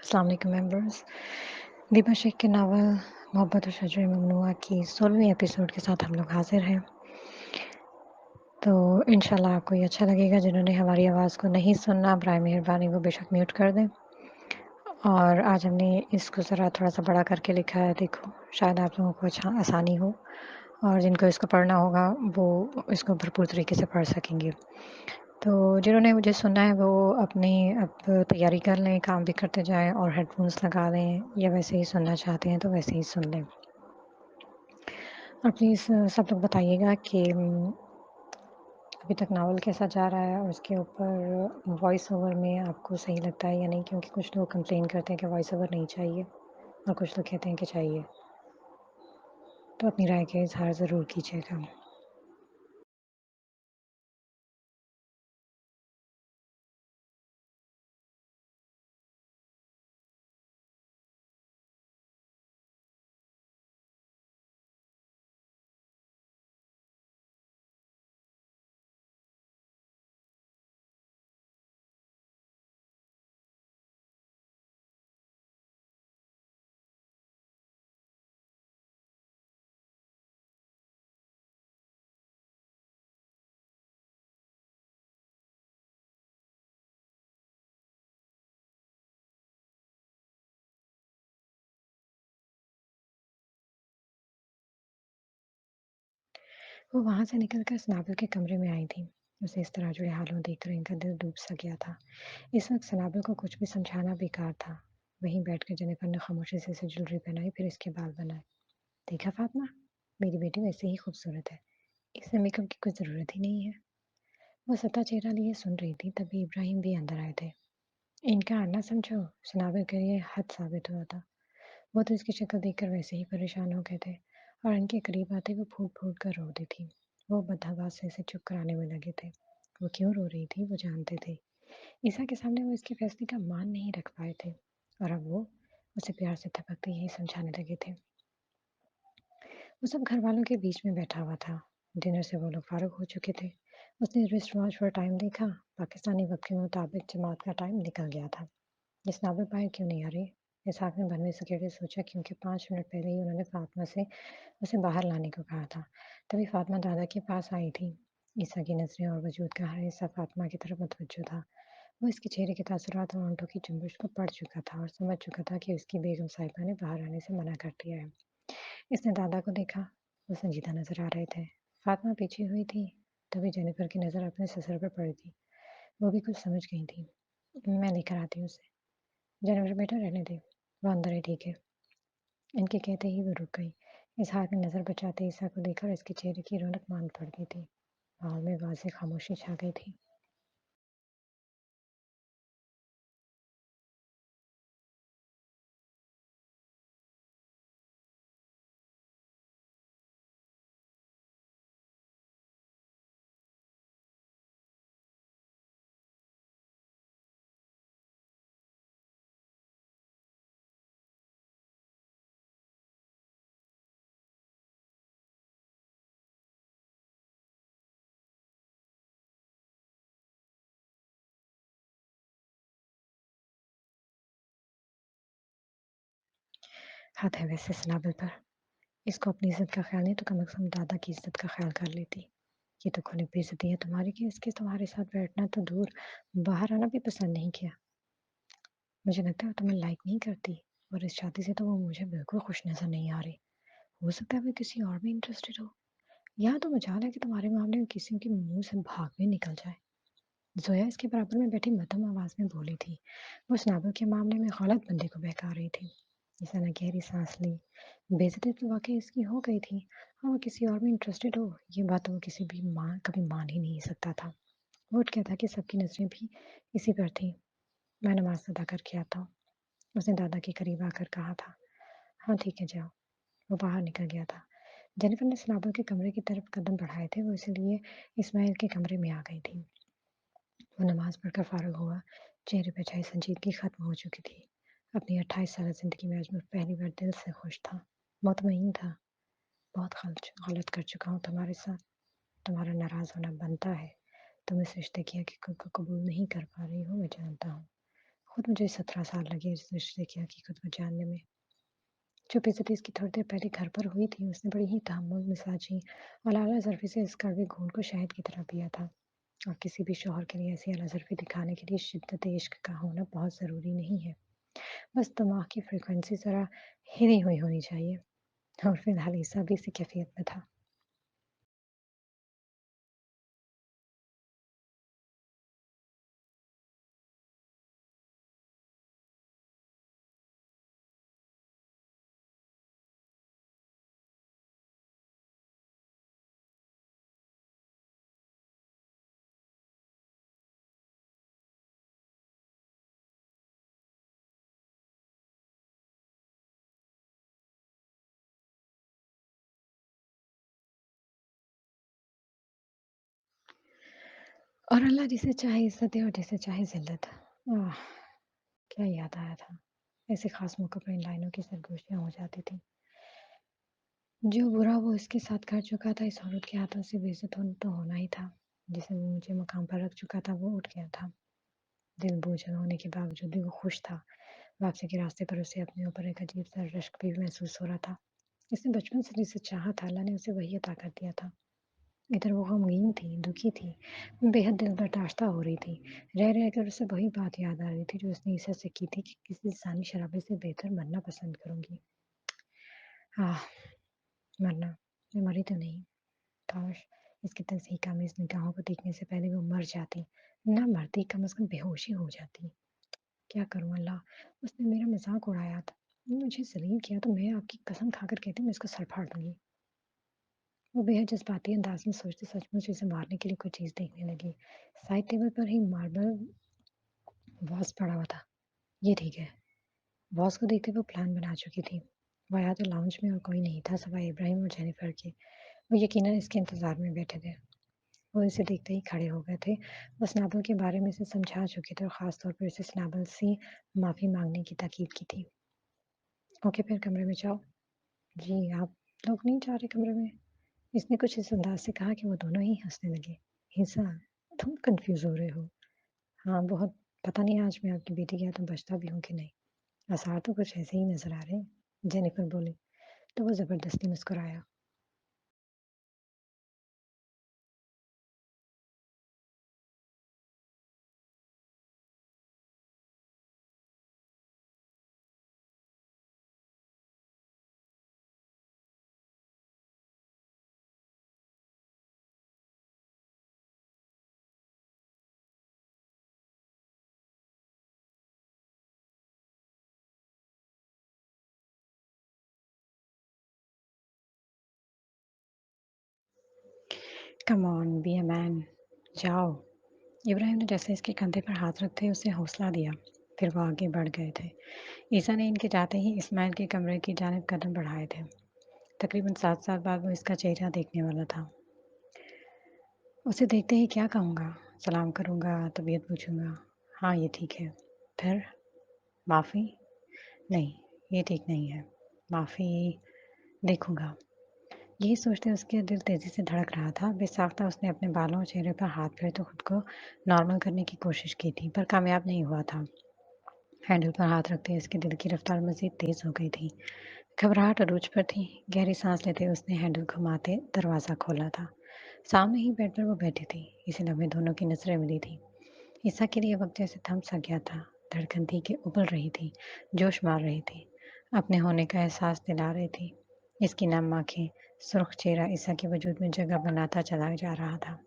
अस्सलाम वालेकुम मेंबर्स। दीपा शेख के नावल मोहब्बत और शजर ममनुआ की 16वीं एपिसोड के साथ हम लोग हाजिर हैं। तो इंशाल्लाह आपको ये अच्छा लगेगा। जिन्होंने हमारी आवाज़ को नहीं सुनना, बराए मेहरबानी वो बेशक म्यूट कर दें। और आज हमने इसको ज़रा थोड़ा-सा बड़ा करके लिखा है, देखो शायद आप लोगों को अच्छा आसानी हो और जिनको इसको पढ़ना होगा वो इसको भरपूर तरीके से पढ़ सकेंगे। तो जिन्होंने मुझे सुनना है वो अपनी अब तैयारी कर लें, काम भी करते जाएँ और हेडफ़ोन्स लगा लें, या वैसे ही सुनना चाहते हैं तो वैसे ही सुन लें। और प्लीज़ सब लोग बताइएगा कि अभी तक नावल कैसा जा रहा है और उसके ऊपर वॉइस ओवर में आपको सही लगता है या नहीं, क्योंकि कुछ लोग कंप्लेन करते हैं कि वॉइस ओवर नहीं चाहिए और कुछ लोग कहते हैं कि चाहिए। तो अपनी राय का इज़हार ज़रूर कीजिएगा। वो वहाँ से निकलकर सनाबल के कमरे में आई थी। उसे इस तरह जुड़े हालों देखकर इनका दिल डूब सा गया था। इस वक्त सनाबल को कुछ भी समझाना बेकार था। वहीं बैठकर जेनिफर ने खामोशी से इसे ज्वेलरी पहनाई, फिर इसके बाल बनाए। देखा फातिमा, मेरी बेटी वैसे ही खूबसूरत है, इसे मेकअप की कोई ज़रूरत ही नहीं है। वो सता चेहरा लिए सुन रही थी, तभी इब्राहिम भी अंदर आए थे। इनका आना समझो सनाबल के लिए हद साबित हुआ था। वो तो इसकी शक्ल देखकर वैसे ही परेशान हो गए थे और इनके करीब आते वो फूट फूट कर रो दी थी। वो बदहवास से इसे चुप कराने में लगे थे। वो क्यों रो रही थी वो जानते थे। ईसा के सामने वो इसके फैसले का मान नहीं रख पाए थे और अब वो उसे प्यार से थपकते यही समझाने लगे थे। वो सब घर वालों के बीच में बैठा हुआ था। डिनर से वो लोग फारूक हो चुके थे। उसने रिस्ट वॉच पर टाइम देखा। पाकिस्तानी वक्त के मुताबिक जमात का टाइम निकल गया था। इस नावल बाहर क्यों नहीं आ रही? इसहाक ने भनवे से कहकर सोचा, क्योंकि 5 मिनट पहले ही उन्होंने फातिमा से उसे बाहर लाने को कहा था। तभी फातिमा दादा के पास आई थी। ईसा की नज़रें और वजूद का हर हिस्सा फातिमा की तरफ मुतवज्जो था। वो इसके चेहरे के तासुरात और होंठों की जुम्बिश को पढ़ चुका था और समझ चुका था कि उसकी बेगम साहिबा ने बाहर आने से मना कर दिया है। इसने दादा को देखा। वो संजीदा नजर आ रहे थे। फातिमा पीछे हुई थी। तभी जेनिफर की नज़र अपने ससुर पर पड़ी थी। वो भी कुछ समझ गई थी। मैं लेकर आती हूँ उसे। जेनिफर बेटा रहने दे, वो अंदर है, ठीक है। इनके कहते ही वो रुक गई। इसहाक ने नज़र बचाते ईसा को देखा और इसके चेहरे की रौनक मांद पड़ गई थी। माहौल में वाज़ेह खामोशी छा गई थी। हद है वैसे सनाबल पर। इसको अपनी इज्जत का ख्याल नहीं तो कम से कम दादा की इज्जत का ख्याल कर लेती। ये तो खुली बेइज्जती है तुम्हारी कि इसके तुम्हारे साथ बैठना तो दूर, बाहर आना भी पसंद नहीं किया। मुझे लगता है वो तुम्हें लाइक नहीं करती और इस शादी से तो वो मुझे बिल्कुल खुश नजर नहीं आ रही। हो सकता है वो किसी और में इंटरेस्टेड हो। यहाँ तो मजाल है कि तुम्हारे मामले में किसी के मुंह से भाग भी निकल जाए। जोया इसके बराबर में बैठी मध्यम आवाज में बोली थी। वो सनाबल के मामले में गलत बंदे को बहका रही थी। ईसा ने गहरी सांस ली। बेइज्जती तो वाकई इसकी हो गई थी। हाँ, वो किसी और में इंटरेस्टेड हो, ये बात तो वो किसी भी माँ कभी मान ही नहीं सकता था। वो उठ गया था कि सबकी नजरें भी इसी पर थी। मैं नमाज अदा करके आता हूँ, उसने दादा के करीब आकर कहा था। हाँ ठीक है, जाओ। वो बाहर निकल गया था। जेनिफर ने सनाबल के कमरे की तरफ कदम बढ़ाए थे, वो इसलिए इस्माइल के कमरे में आ गई थी। वो नमाज पढ़कर फारग हुआ। चेहरे पर छाई संजीदगी खत्म हो चुकी थी। अपनी 28 साल जिंदगी में आज मैं पहली बार दिल से खुश था, मुतमईन था। बहुत गलत कर चुका हूँ तुम्हारे साथ। तुम्हारा नाराज होना बनता है। तुम इस रिश्ते की हकीकत को कबूल नहीं कर पा रही हो, मैं जानता हूँ। खुद मुझे 17 साल लगे इस रिश्ते की हकीकत को जानने में। जो बेइज़्ज़ती इसकी थोड़ी देर पहले घर पर हुई थी, उसने बड़ी ही तहम्मुल, मिज़ाजी और आला-ज़रफ़ी से इस कड़वे घूंट को शहद की तरह पिया था। और किसी भी शौहर के लिए ऐसी आला-ज़रफ़ी दिखाने के लिए शिद्दत इश्क का होना बहुत ज़रूरी नहीं है। बस दिमाग की फ्रीक्वेंसी ज़रा हिली हुई होनी चाहिए। और फ़िलहाल ईसा भी इसी कैफ़ियत में था। और अल्लाह जिसे चाहे इज़्ज़त दे और जिसे चाहे ज़िल्लत। आह! क्या याद आया था। ऐसे ख़ास मौक़ों पर इन लाइनों की सरगोशियाँ हो जाती थीं। जो बुरा वो इसके साथ कर चुका था, इस औरत के हाथों से बेइज़्ज़त तो होना ही था। जिसने मुझे मकाम पर रख चुका था, वो उठ गया था। दिल बोझल होने के बावजूद भी वो खुश था। वापसी के रास्ते पर उसे अपने ऊपर एक अजीब-सा रश्क भी महसूस हो रहा था। इसने बचपन से जिसे चाहा था, अल्लाह ने उसे वही अता कर दिया था। इधर वो गमगीन थी, दुखी थी, बेहद दिलबर्दाश्ता हो रही थी। रह-रह कर उसे वही बात याद आ रही थी जो उसने ईसा से की थी कि किसी इंसानी शराबे से बेहतर मरना पसंद करूँगी। आह! मरना, मैं मरी तो नहीं। काश! इसकी तज़हीक-आमेज़ निगाहों को देखने से पहले वो मर जाती। ना मरती, कम से कम बेहोश ही हो जाती। क्या करूँ अल्लाह! उसने मेरा मज़ाक उड़ाया था, मुझे ज़लील किया तो मैं आपकी कसम खाकर कहती हूँ मैं इसका सर फाड़ दूँगी। वो बेहद जज़्बाती अंदाज़ में सोचते सचमुच इसे मारने के लिए कोई चीज़ देखने लगी। साइड टेबल पर ही मार्बल वाज़ पड़ा हुआ था। ये ठीक है। वाज़ को देखते वो प्लान बना चुकी थी। वो आया तो लाउंज में और कोई नहीं था सिवाय इब्राहिम और जेनिफर के। वो यकीनन इसके इंतज़ार में बैठे थे। वो इसे देखते ही खड़े हो गए थे। वो स्नैपल के बारे में इसे समझा चुके थे और ख़ास तौर पर इसे स्नैपल से माफ़ी माँगने की ताकीद की थी। ओके फिर कमरे में जाओ। जी, आप लोग नहीं जा रहे कमरे में? इसने कुछ इस अंदाज़ से कहा कि वो दोनों ही हँसने लगे। हिसा, तुम कन्फ्यूज़ हो रहे हो। हाँ, बहुत। पता नहीं आज मैं आपकी बेटी के हाथों बचता भी हूँ कि नहीं। आसार तो कुछ ऐसे ही नज़र आ रहे हैं, जेनिफर बोली, तो वो ज़बरदस्ती मुस्कुराया। Come on be a man, जाओ। इब्राहिम ने जैसे इसके कंधे पर हाथ रखते उसे हौसला दिया। फिर वो आगे बढ़ गए थे। ईसा ने इनके जाते ही इस्माइल के कमरे की जानिब कदम बढ़ाए थे। तकरीबन 7 साल बाद वो इसका चेहरा देखने वाला था। उसे देखते ही क्या कहूँगा? सलाम करूँगा, तबीयत पूछूँगा। हाँ, ये ठीक है। फिर? माफ़ी? नहीं, ये ठीक नहीं है। माफ़ी देखूँगा। यही सोचते उसके दिल तेज़ी से धड़क रहा था। बेसाख्ता उसने अपने बालों और चेहरे पर हाथ फेरते खुद को नॉर्मल करने की कोशिश की थी, पर कामयाब नहीं हुआ था। हैंडल पर हाथ रखते उसके दिल की रफ्तार मज़ीद तेज़ हो गई थी। घबराहट अरूज पर थी। गहरी सांस लेते उसने हैंडल घुमाते दरवाज़ा खोला था। सामने ही बेड पर वो बैठी थी। इसी लम्हे दोनों की नज़रें मिली थी। ईसा के लिए वक्त जैसे थम सा गया था। धड़कन थी कि उबल रही थी, जोश मार रही थी, अपने होने का एहसास दिला रही थी। इसकी नम आँखें, सुर्ख चेहरा ईसा के वजूद में जगह बनाता चला जा रहा था।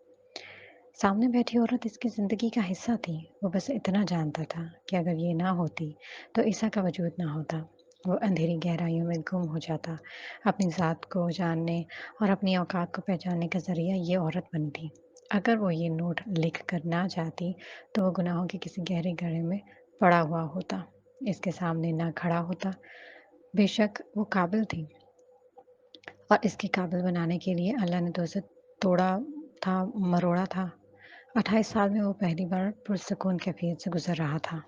सामने बैठी औरत इसकी ज़िंदगी का हिस्सा थी। वो बस इतना जानता था कि अगर ये ना होती तो ईसा का वजूद ना होता। वो अंधेरी गहराइयों में गुम हो जाता। अपनी ज़ात को जानने और अपनी औकात को पहचानने का ज़रिया ये औरत बनी थी। अगर वो ये नोट लिख कर ना चाहती तो वो गुनाहों के किसी गहरे गड्ढे में पड़ा हुआ होता। इसके सामने ना खड़ा होता। बेशक वो काबिल थी और इसके काबिल बनाने के लिए अल्लाह ने तो उसे तोड़ा था, मरोड़ा था। 28 साल में वो पहली बार पुरसुकून कैफ़ियत से गुज़र रहा था।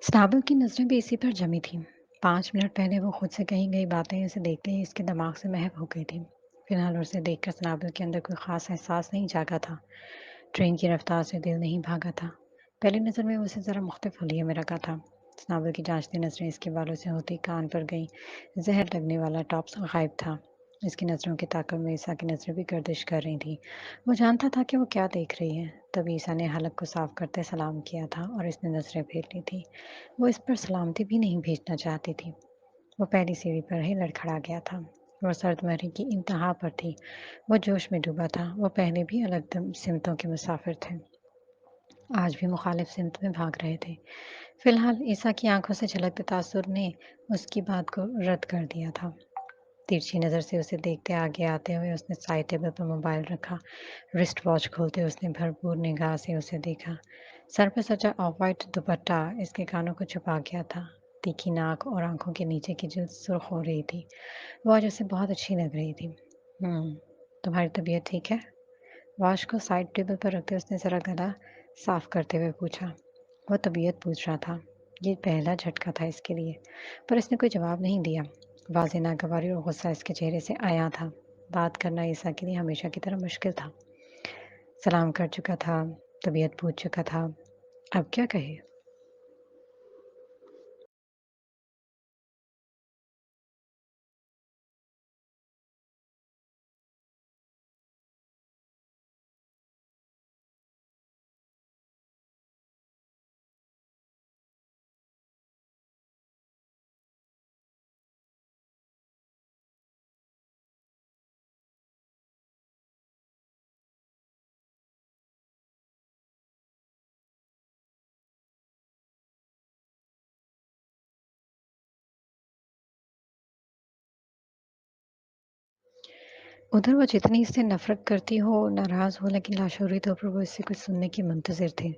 स्नाबल की नज़रें भी इसी पर जमी थीं। 5 मिनट पहले वो खुद से कही गई बातें उसे देखते ही उसके दिमाग से महव हो गई थीं। फिलहाल उसे देखकर स्नाबल के अंदर कोई ख़ास एहसास नहीं जागा था। ट्रेन की रफ्तार से दिल नहीं भागा था। पहली नज़र में उसे ज़रा मुख्तलिफ हुलिये में रखा था। स्नाबल की जांचती नज़रें इसके बालों से होती कान पर गईं। जहर लगने वाला टॉप्स गायब था। इसकी नज़रों के ताक़ब में ईसा की नज़रें भी गर्दिश कर रही थीं। वो जानता था कि वो क्या देख रही है। तभी ईसा ने हलक को साफ करते सलाम किया था और इसने नज़रें फेर ली थी। वो इस पर सलामती भी नहीं भेजना चाहती थी। वो पहली सीढ़ी पर ही लड़खड़ा गया था। वो सर्दमरी की इंतहा पर थी। वो जोश में डूबा था। वो पहले भी अलग सिमतों के मुसाफिर थे। आज भी मुखालिफ सिमत में भाग रहे थे। फिलहाल ईसा की आंखों से झलकते तासुर ने उसकी बात को रद्द कर दिया था। तिरछी नज़र से उसे देखते आगे आते हुए उसने साइड टेबल पर मोबाइल रखा। रिस्ट वॉच खोलते उसने भरपूर निगाह से उसे देखा। सर पर सजा ऑफ वाइट दुपट्टा इसके कानों को छुपा गया था। तीखी नाक और आंखों के नीचे की जिल्द सुर्ख हो रही थी। वो आज उसे बहुत अच्छी लग रही थी। तुम्हारी तबीयत ठीक है? वॉच को साइड टेबल पर रखते उसने ज़रा गला साफ करते हुए पूछा। वो तबीयत पूछ रहा था। ये पहला झटका था इसके लिए, पर इसने कोई जवाब नहीं दिया। वाज़ेह नागवारी और गुस्सा इसके चेहरे से आया था। बात करना ईसा के लिए हमेशा की तरह मुश्किल था। सलाम कर चुका था, तबीयत पूछ चुका था, अब क्या कहे? उधर वो जितनी इससे नफ़रत करती हो, नाराज़ हो, लेकिन लाशौरी तौर पर वो इससे कुछ सुनने की मुंतज़िर थे।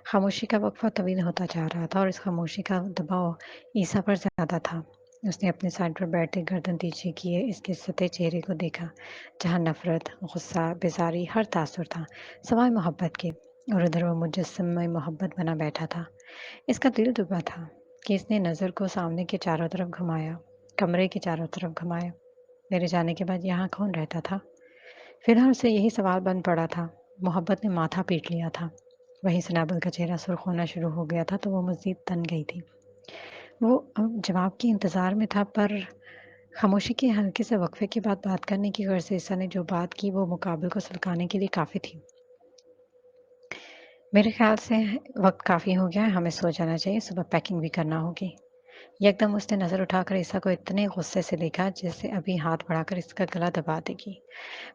खामोशी का वक़फ़ा तवील होता जा रहा था और इस खामोशी का दबाव ईसा पर ज़्यादा था। उसने अपनी साइड पर बैठे गर्दन तिरछी किए इसके सतह चेहरे को देखा, जहाँ नफ़रत, गुस्सा, बेज़ारी हर तासुर था, सिवाय मोहब्बत के। और उधर वो मुजस्सम मोहब्बत बना बैठा था। इसका दिल दुबा था कि इसने नज़र को सामने के चारों तरफ घुमाया, कमरे के चारों तरफ घुमाया। मेरे जाने के बाद यहाँ कौन रहता था? फिलहाल उसे यही सवाल बन पड़ा था। मोहब्बत ने माथा पीट लिया था। वहीं सनाबल का चेहरा सुर्ख होना शुरू हो गया था तो वो मज़ीद तन गई थी। वो जवाब के इंतज़ार में था, पर खामोशी के हल्के से वक़्फ़े के बाद बात करने की गर्ज से ईसा ने जो बात की वो मुकाबिल को सुलगाने के लिए काफ़ी थी। मेरे ख़्याल से वक़्त काफ़ी हो गया है, हमें सो जाना चाहिए, सुबह पैकिंग भी करना होगी। एकदम उसने नज़र उठाकर ईसा को इतने गुस्से से देखा जैसे अभी हाथ बढ़ाकर इसका गला दबा देगी।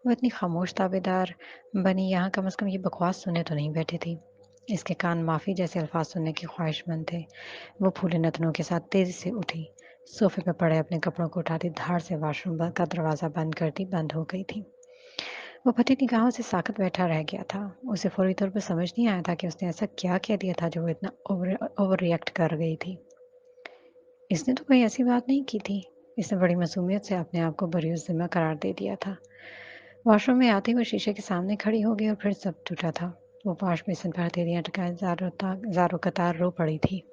वो इतनी खामोश ताबेदार बनी, यहाँ कम से कम ये बकवास सुनने तो नहीं बैठी थी। इसके कान माफ़ी जैसे अल्फाज सुनने के ख्वाहिशमंद थे। वो फूले नथनों के साथ तेज़ी से उठी, सोफे पर पड़े अपने कपड़ों को उठाती धाड़ से वॉशरूम का दरवाज़ा बंद करती बंद हो गई थी। वो फटी निगाहों से साकत बैठा रह गया था। उसे फौरी तौर पर समझ नहीं आया था कि उसने ऐसा क्या कह दिया था जो वो इतना ओवर रिएक्ट कर गई थी। इसने तो कोई ऐसी बात नहीं की थी। इसने बड़ी मासूमियत से अपने आप को बरिउज़ ज़िम्मा करार दे दिया था। वॉशरूम में आते ही वो शीशे के सामने खड़ी हो गई और फिर सब टूटा था। वो वॉश बेसिन पर हथेलियाँ टिकाए ज़ारो कतार रो पड़ी थी।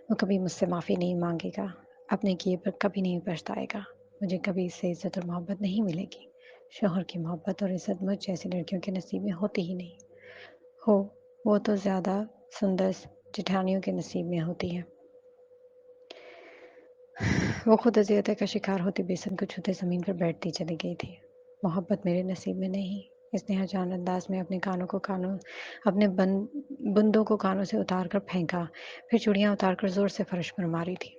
वो कभी मुझसे माफ़ी नहीं माँगेगा, अपने किए पर कभी नहीं पछताएगा। मुझे कभी इससे इज़्ज़त और मोहब्बत नहीं मिलेगी। शौहर की मोहब्बत और इज़्ज़त मुझ जैसी लड़कियों के नसीब में होती ही नहीं। हो, वो तो ज़्यादा सुंदर जेठानियों के नसीब में होती है। वो खुद अज़ियत का शिकार होती बेसन को छूते ज़मीन पर बैठती चली गई थी। मोहब्बत मेरे नसीब में नहीं। इसने अजान अंदाज में अपने बंदों को कानों से उतार कर फेंका, फिर चूड़ियाँ उतार कर ज़ोर से फर्श पर मारी थी।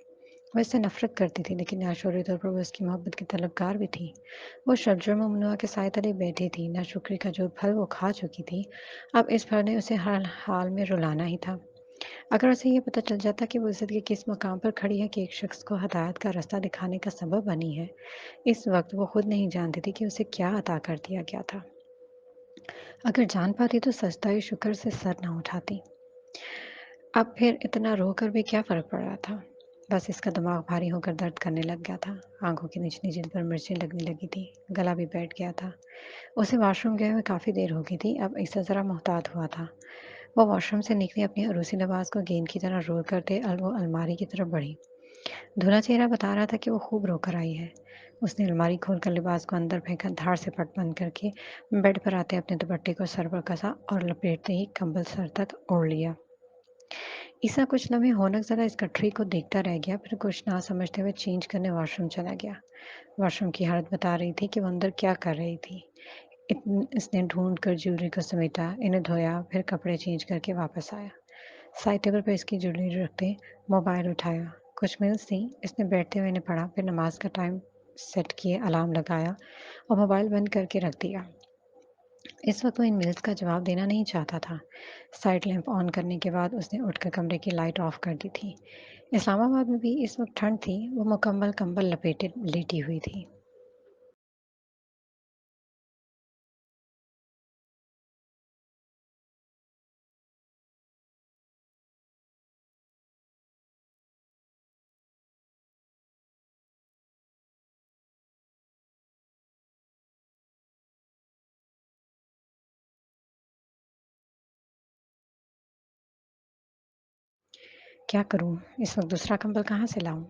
वो इससे नफ़रत करती थी, लेकिन लाशौरी तौर पर वो उसकी मोहब्बत की तलबगार भी थी। वो शजर ममनुआ के साए तले बैठी थी, नाशुक्री का जो फल वो खा चुकी थी, अब इस फल ने उसे हर हाल में रुलाना ही था। अगर उसे ये पता चल जाता कि वो इज़्ज़त के किस मकाम पर खड़ी है कि एक शख्स को हदायत का रास्ता दिखाने का सबब बनी है, इस वक़्त वो खुद नहीं जानती थी कि उसे क्या अता कर दिया गया था। अगर जान पाती तो सजदाए शुक्र से सर ना उठाती। अब फिर इतना रोकर भी क्या फ़र्क पड़ रहा था? बस इसका दिमाग भारी होकर दर्द करने लग गया था। आँखों की निचली जिल्द पर मिर्चें लगने लगी थी। गला भी बैठ गया था। उसे वॉशरूम गए हुए काफ़ी देर हो गई थी। अब इससे ज़रा मुहतात हुआ था। वो वॉशरूम से निकली, अपनी अरूसी लिबास को गेंद की तरह रोल करते वो अलमारी की तरफ बढ़ी। धुला चेहरा बता रहा था कि वो खूब रोकर आई है। उसने अलमारी खोलकर लिबास को अंदर फेंका, धाड़ से पट बंद करके बेड पर आते अपने दुपट्टे को सर पर कसा और लपेटते ही कंबल सर तक ओढ़ लिया। ईसा कुछ लम्हे होनक ज़रा इस गठरी को देखता रह गया, फिर कुछ ना समझते हुए चेंज करने वॉशरूम चला गया। वॉशरूम की हालत बता रही थी कि वो अंदर क्या कर रही थी। इसने ढूंढ कर ज्वेलरी को समेटा, इन्हें धोया, फिर कपड़े चेंज करके वापस आया। साइड टेबल पर इसकी ज्वेलरी रखते मोबाइल उठाया। कुछ मील्स थी, इसने बैठते हुए इन्हें पढ़ा, फिर नमाज का टाइम सेट किए अलार्म लगाया और मोबाइल बंद करके रख दिया। इस वक्त वो इन मेल्स का जवाब देना नहीं चाहता था। साइड लैंप ऑन करने के बाद उसने उठकर कमरे की लाइट ऑफ कर दी थी। इस्लामाबाद में भी इस वक्त ठंड थी। वो मुकम्मल कंबल लपेटे लेटी हुई थी। क्या करूं? इस वक्त दूसरा कंबल कहाँ से लाऊं?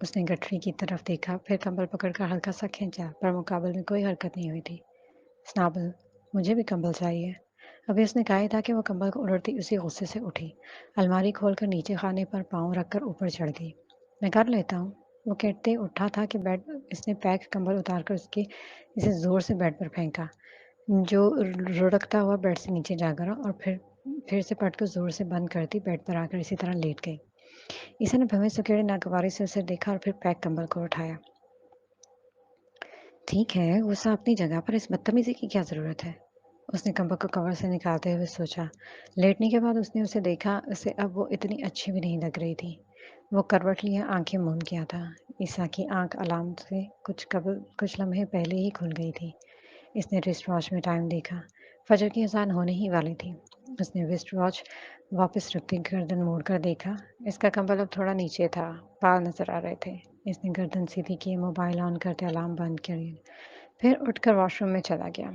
उसने गठरी की तरफ देखा, फिर कंबल पकड़कर हल्का सा खींचा, पर मुकाबले में कोई हरकत नहीं हुई थी। स्नाबल, मुझे भी कंबल चाहिए। अभी उसने कहा ही था कि वो कंबल को उड़ती उसी गुस्से से उठी। अलमारी खोलकर नीचे खाने पर पाँव रखकर ऊपर चढ़ गई। मैं कर लेता हूँ। वो कहते उठा था कि बेड इसने पैक कंबल उतारकर उसके इसे जोर से बेड पर फेंका, जो लुढ़कता हुआ बेड से नीचे जा गिरा और फिर से पट को जोर से बंद करती बेड पर आकर इसी तरह लेट गई। ईसा ने भवें सुकेड़े नागवारी से उसे देखा और फिर पैक कंबल को उठाया। ठीक है, गुस्सा अपनी जगह, पर इस बदतमीजी की क्या ज़रूरत है? उसने कंबल को कवर से निकालते हुए सोचा। लेटने के बाद उसने उसे देखा, उसे अब वो इतनी अच्छी भी नहीं लग रही थी। वो करवट लिए आंखें मूंद गया था। ईसा की आंख अलार्म से कुछ लम्हे पहले ही खुल गई थी। इसने रिस्ट वॉच में टाइम देखा। फजर की अजान होने ही वाली थी। उसने रिस्ट वॉच वापस रखते गर्दन मोड़कर देखा। इसका कंबल अब थोड़ा नीचे था, बाल नजर आ रहे थे। इसने गर्दन सीधी की, मोबाइल ऑन करते अलार्म बंद कर फिर उठकर वॉशरूम में चला गया।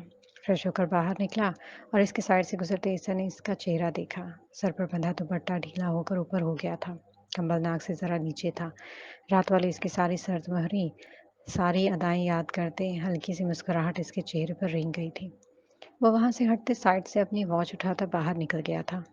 फ्रेश होकर बाहर निकला और इसके साइड से गुजरते ईसा ने इसका चेहरा देखा। सर पर बंधा दुपट्टा ढीला होकर ऊपर हो गया था। कंबल नाक से जरा नीचे था। रात वाली इसकी सारी सर्द महरी, सारी अदाएं याद करते हल्की सी मुस्कुराहट इसके चेहरे पर रेंग गई थी। वो वहां से हटते साइड से अपनी वॉच उठाकर बाहर निकल गया था।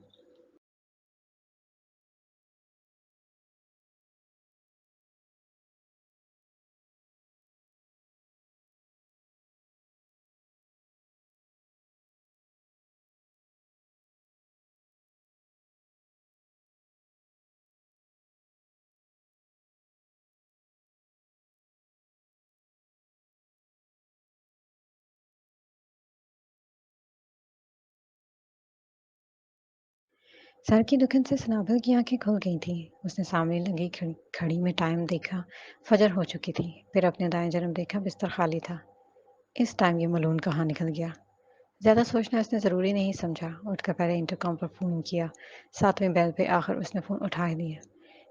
सर की दुल्हन से सनाभल की आंखें खुल गई थीं। उसने सामने लगी घड़ी में टाइम देखा। फजर हो चुकी थी। फिर अपने दाएं जन्म देखा, बिस्तर खाली था। इस टाइम ये मलून कहाँ निकल गया? ज़्यादा सोचना उसने ज़रूरी नहीं समझा। उठकर पहले इंटरकॉम पर फ़ोन किया। सातवें बेल पे आखिर उसने फ़ोन उठा ही दिया।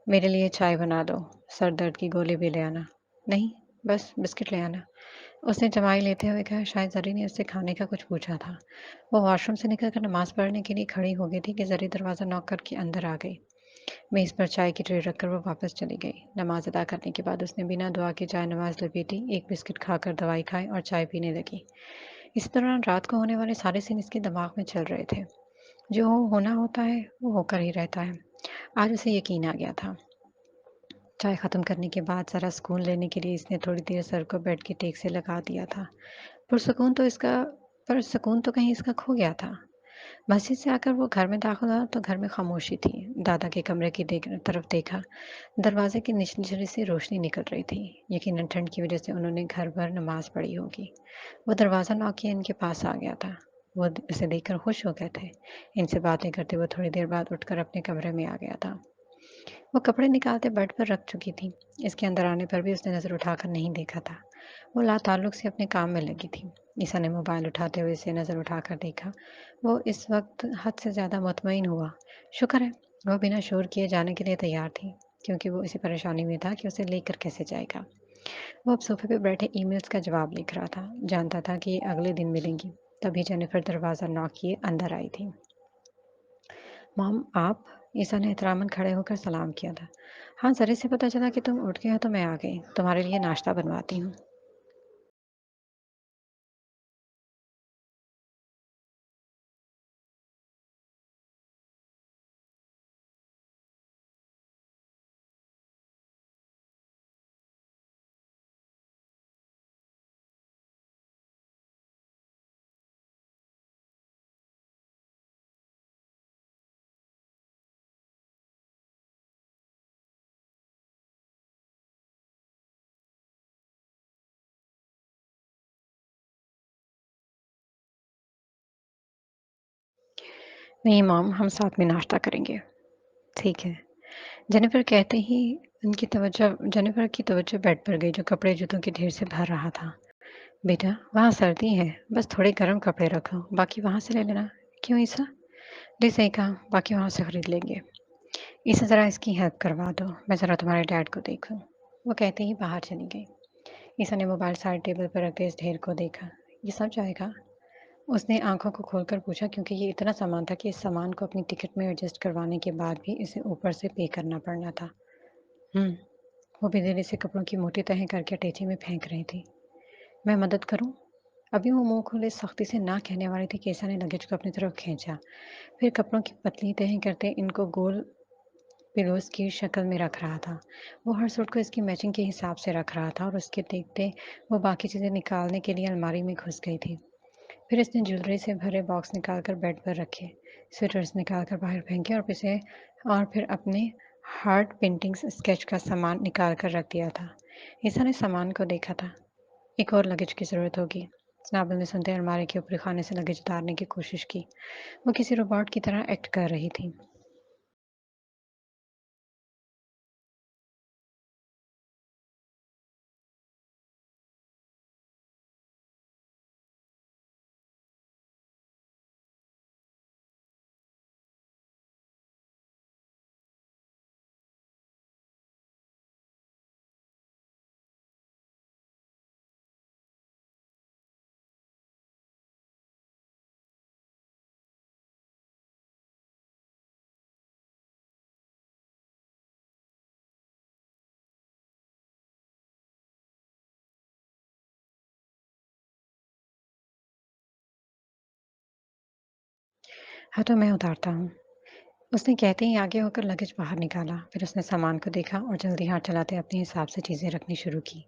मेरे लिए चाय बना दो। सर दर्द की गोली भी ले आना। नहीं, बस बिस्किट ले आना। उसने जमाई लेते हुए कहा। शायद जरी ने उससे खाने का कुछ पूछा था। वो वॉशरूम से निकलकर नमाज पढ़ने के लिए खड़ी हो गई थी कि जरी दरवाज़ा नॉक करके अंदर आ गई। मेज़ पर चाय की ट्रे रखकर वो वापस चली गई। नमाज अदा करने के बाद उसने बिना दुआ के चाय नमाज लपेटी, एक बिस्किट खाकर दवाई खाई और चाय पीने लगी। इस दौरान रात को होने वाले सारे सीन इसके दिमाग में चल रहे थे। जो होना होता है वो होकर ही रहता है। आज उसे यकीन आ गया था। चाय खत्म करने के बाद ज़रा सुकून लेने के लिए इसने थोड़ी देर सर को बेड के टेक से लगा दिया था। पुरसुकून तो इसका पर सुकून तो कहीं इसका खो गया था। मस्जिद से आकर वो घर में दाखिल हुआ तो घर में खामोशी थी। दादा के कमरे की तरफ देखा। दरवाजे की निचली झरी से रोशनी निकल रही थी। यकीनन ठंड की वजह से उन्होंने घर भर नमाज पढ़ी होगी। वो दरवाज़ा नॉक किया, इनके पास आ गया था। वो उसे देखकर खुश हो गए थे। इनसे बातें करते वो थोड़ी देर बाद उठकर अपने कमरे में आ गया था। वो कपड़े निकालते बेड पर रख चुकी थी। इसके अंदर आने पर भी उसने नज़र उठाकर नहीं देखा था। वो लाताल्लुक से अपने काम में लगी थी। ईसा ने मोबाइल उठाते हुए इसे नज़र उठाकर देखा। वो इस वक्त हद से ज़्यादा मुतमईन हुआ। शुक्र है, वो बिना शोर किए जाने के लिए तैयार थी, क्योंकि वो इसी परेशानी में था कि उसे लेकर कैसे जाएगा। वो अब सोफे पर बैठे ईमेल्स का जवाब लिख रहा था। जानता था कि ये अगले दिन मिलेंगी। तभी जेनिफर दरवाज़ा नॉक किए अंदर आई थी। मॉम, आप? ईसा ने एहतरामन खड़े होकर सलाम किया था। हाँ, ज़रा से पता चला कि तुम उठ गए हो तो मैं आ गई। तुम्हारे लिए नाश्ता बनवाती हूँ। नहीं मॉम, हम साथ में नाश्ता करेंगे। ठीक है। जेनिफर कहते ही जेनिफर की तवज्जो बेड पर गई, जो कपड़े जूतों के ढेर से भर रहा था। बेटा, वहाँ सर्दी है, बस थोड़े गर्म कपड़े रखो, बाकी वहाँ से ले लेना। क्यों ईसा? जी सही कहा, बाकी वहाँ से खरीद लेंगे। ईसा, ज़रा इसकी हेल्प करवा दो, मैं ज़रा तुम्हारे डैड को देखूं। वो कहते ही बाहर चली गई। ईसा ने मोबाइल साइड टेबल पर रखे इस ढेर को देखा। ये सब जाएगा? उसने आंखों को खोलकर पूछा, क्योंकि ये इतना सामान था कि इस सामान को अपनी टिकट में एडजस्ट करवाने के बाद भी इसे ऊपर से पे करना पड़ना था। हम्म। वो बेधीरे से कपड़ों की मोटी तहें करके अटैची में फेंक रही थी। मैं मदद करूं? अभी वो मुंह खोले सख्ती से ना कहने वाली थी कि ईसा ने लगेज को अपनी तरफ खींचा। फिर कपड़ों की पतली तहें करते इनको गोल पिलोस की शक्ल में रख रहा था। वो हर सूट को इसकी मैचिंग के हिसाब से रख रहा था, और उसके देखते वो बाकी चीज़ें निकालने के लिए अलमारी में घुस गई थी। फिर इसने ज्वेलरी से भरे बॉक्स निकालकर बेड पर रखे, स्वेटर्स निकालकर बाहर फेंके, और फिर अपने हार्ट पेंटिंग्स स्केच का सामान निकाल कर रख दिया था। ईसा ने सामान को देखा था। एक और लगेज की ज़रूरत होगी। स्नाबल ने सुनते अलमारी के ऊपरी खाने से लगेज उतारने की कोशिश की। वो किसी रोबोट की तरह एक्ट कर रही थी। हाँ, तो मैं उतारता हूँ। उसने कहते ही आगे होकर लगेज बाहर निकाला। फिर उसने सामान को देखा और जल्दी हाथ चलाते अपने हिसाब से चीज़ें रखनी शुरू की।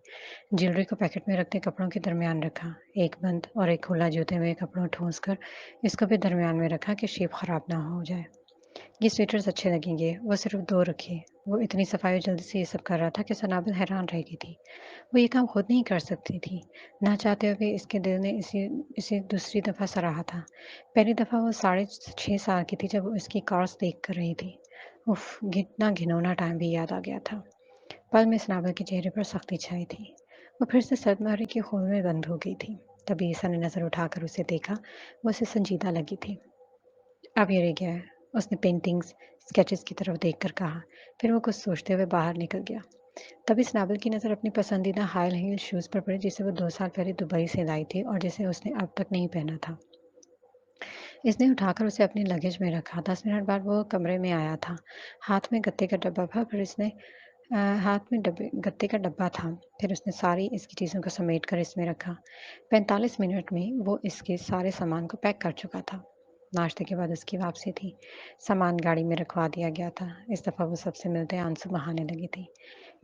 ज्वेलरी को पैकेट में रखते कपड़ों के दरमियान रखा। एक बंद और एक खुला जूते में कपड़ों ठूंस कर इसको भी दरमियान में रखा कि शेप खराब ना हो जाए। ये स्वेटर्स अच्छे लगेंगे। वो सिर्फ 2 रखे। वो इतनी सफाई और जल्दी से ये सब कर रहा था कि सनाबल हैरान रह गई थी। वो ये काम खुद नहीं कर सकती थी। ना चाहते हुए भी इसके दिल ने इसे इसे दूसरी दफ़ा सराहा था। पहली दफ़ा वो साढ़े 6 साल की थी, जब वो इसकी कार्स देख कर रही थी। उफ़! कितना घिनौना टाइम भी याद आ गया था। पल में सनाबल के चेहरे पर सख्ती छाई थी। वो फिर से सदमरे के खून में बंद हो गई थी। तभी ईसा ने नज़र उठाकर उसे देखा। वो उसे संजीदा लगी थी। अब ये रह गया है, उसने पेंटिंग्स, स्केचेस की तरफ देखकर कहा। फिर वो कुछ सोचते हुए बाहर निकल गया। तभी स्नाबल की नज़र अपनी पसंदीदा हाई हील शूज़ पर पड़ी, जिसे वो 2 साल पहले दुबई से लाई थी और जिसे उसने अब तक नहीं पहना था। इसने उठाकर उसे अपने लगेज में रखा। 10 मिनट बाद वो कमरे में आया था। हाथ में गत्ते का डब्बा था। हाथ में डब्बे गत्ते का डब्बा था। फिर उसने सारी इसकी चीज़ों को समेट कर इसमें रखा। 45 मिनट में वो इसके सारे सामान को पैक कर चुका था। नाश्ते के बाद उसकी वापसी थी। सामान गाड़ी में रखवा दिया गया था। इस दफ़ा वो सबसे मिलते आंसू बहाने लगी थी।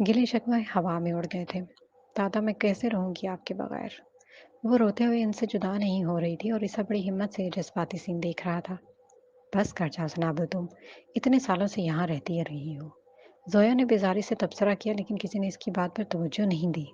गिले शिकवे हवा में उड़ गए थे। दादा, मैं कैसे रहूंगी आपके बगैर? वो रोते हुए इनसे जुदा नहीं हो रही थी, और ईसा बड़ी हिम्मत से ये जज्बाती सीन देख रहा था। बस कर जाओ सनाबो, तुम इतने सालों से यहाँ रहती रही हो। जोया ने बेजारी से तबसरा किया, लेकिन किसी ने इसकी बात पर तवज्जो नहीं दी।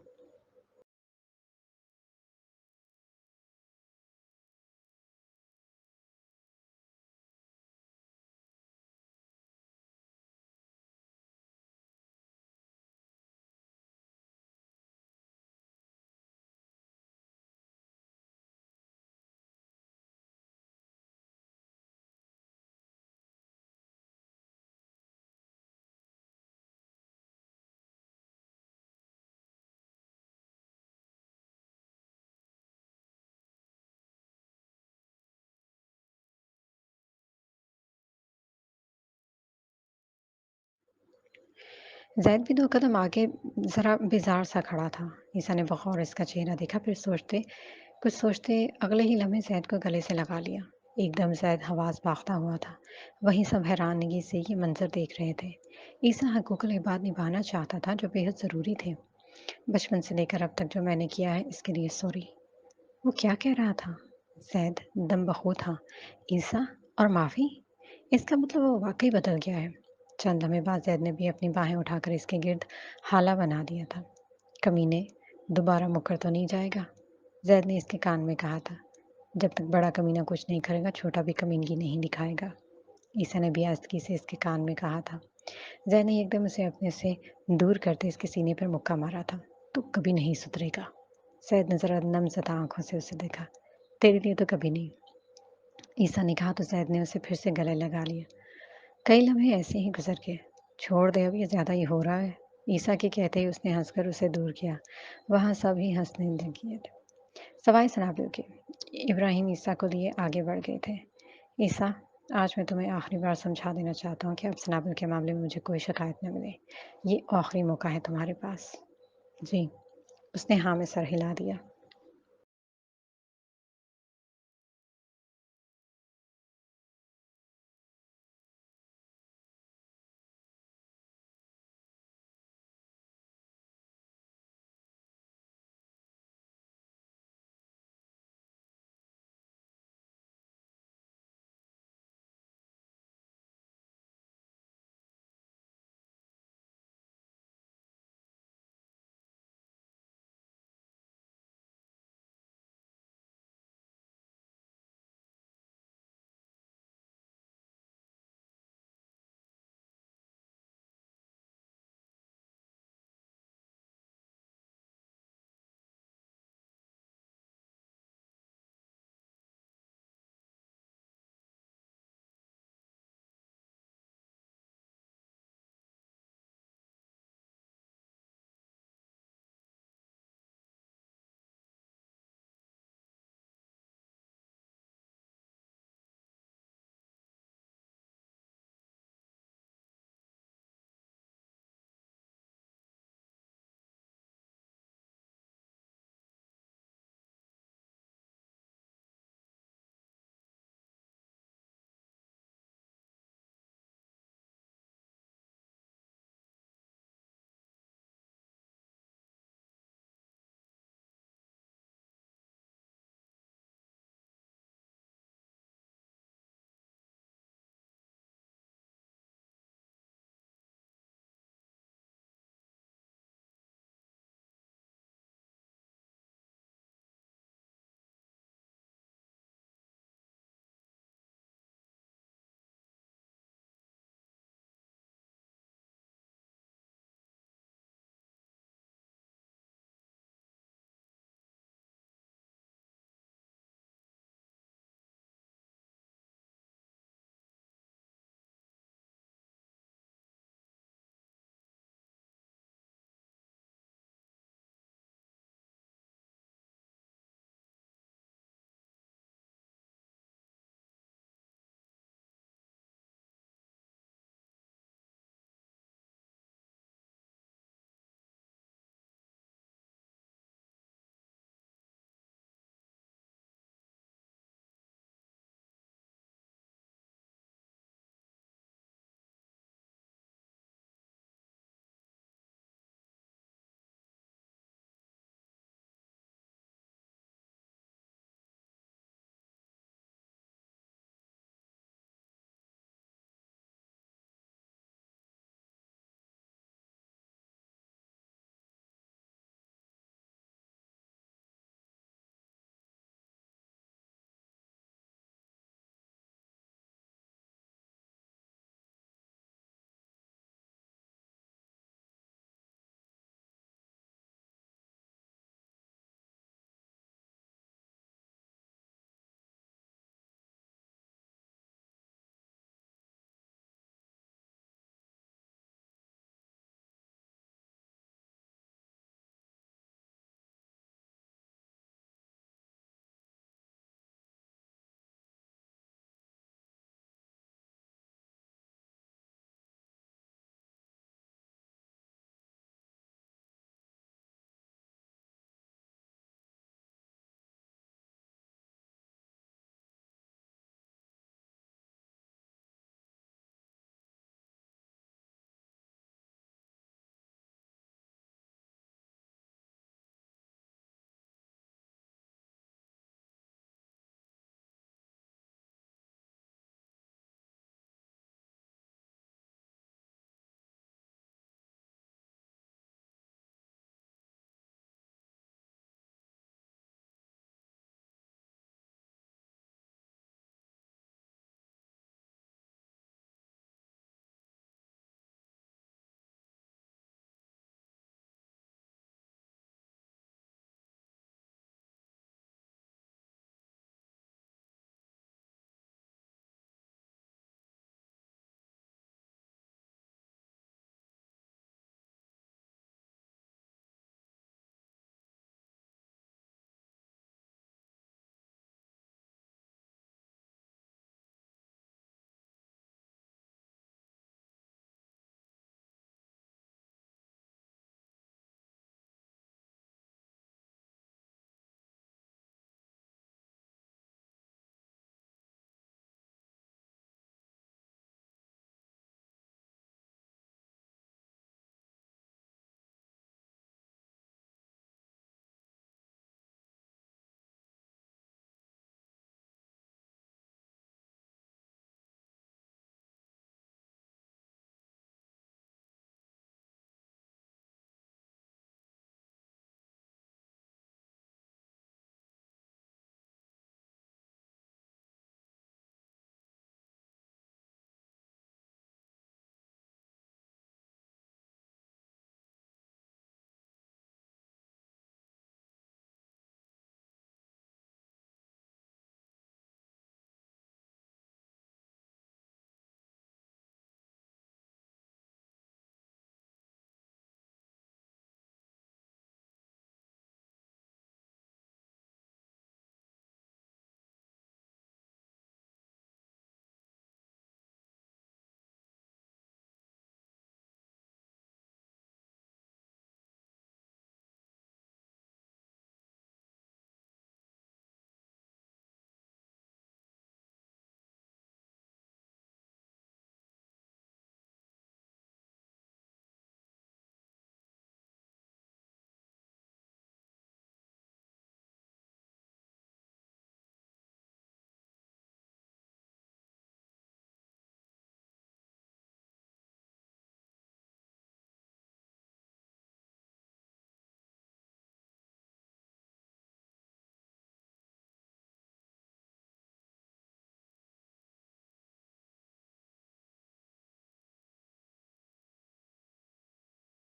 ज़ैद भी 2 कदम आगे ज़रा बेज़ार-सा खड़ा था। ईसा ने बग़ौर इसका चेहरा देखा, फिर कुछ सोचते अगले ही लम्हे ज़ैद को गले से लगा लिया। एकदम ज़ैद हवास बाँखता हुआ था। वहीं सब हैरानगी से ये मंज़र देख रहे थे। ईसा हक़ूक़ुल इबाद निभाना चाहता था, जो बेहद ज़रूरी थे। बचपन से लेकर अब तक जो मैंने किया है, इसके लिए सॉरी। वो क्या कह रहा था? ज़ैद दम बख़ूर था। ईसा और माफ़ी? इसका मतलब वो वाक़ई बदल गया है। चंद लम्हे बाद ज़ैद ने भी अपनी बाहें उठाकर इसके गिर्द हाला बना दिया था। कमीने, दोबारा मुकर तो नहीं जाएगा? ज़ैद ने इसके कान में कहा था। जब तक बड़ा कमीना कुछ नहीं करेगा, छोटा भी कमीनगी नहीं दिखाएगा। ईसा ने भी आस्तगी से इसके कान में कहा था। ज़ैद ने एकदम उसे अपने से दूर करते इसके सीने पर मुक्का मारा था। तू कभी नहीं सुधरेगा। ज़ैद ने ज़रा नम-ज़दा आँखों से उसे देखा। तेरे लिए तो कभी नहीं। ईसा ने कहा तो ज़ैद ने उसे फिर से गले लगा लिया। कई लम्हे ऐसे ही गुज़र गए। छोड़ दे, अब ये ज़्यादा ही हो रहा है। ईसा के कहते ही उसने हँसकर उसे दूर किया। वहाँ सब ही हँसने लगे थे, सवाए सनाबल के। इब्राहिम ईसा को लिए आगे बढ़ गए थे। ईसा, आज मैं तुम्हें आखिरी बार समझा देना चाहता हूँ कि अब सनाबल के मामले में मुझे कोई शिकायत न मिले। ये आखिरी मौका है तुम्हारे पास। जी। उसने हाँ में सर हिला दिया।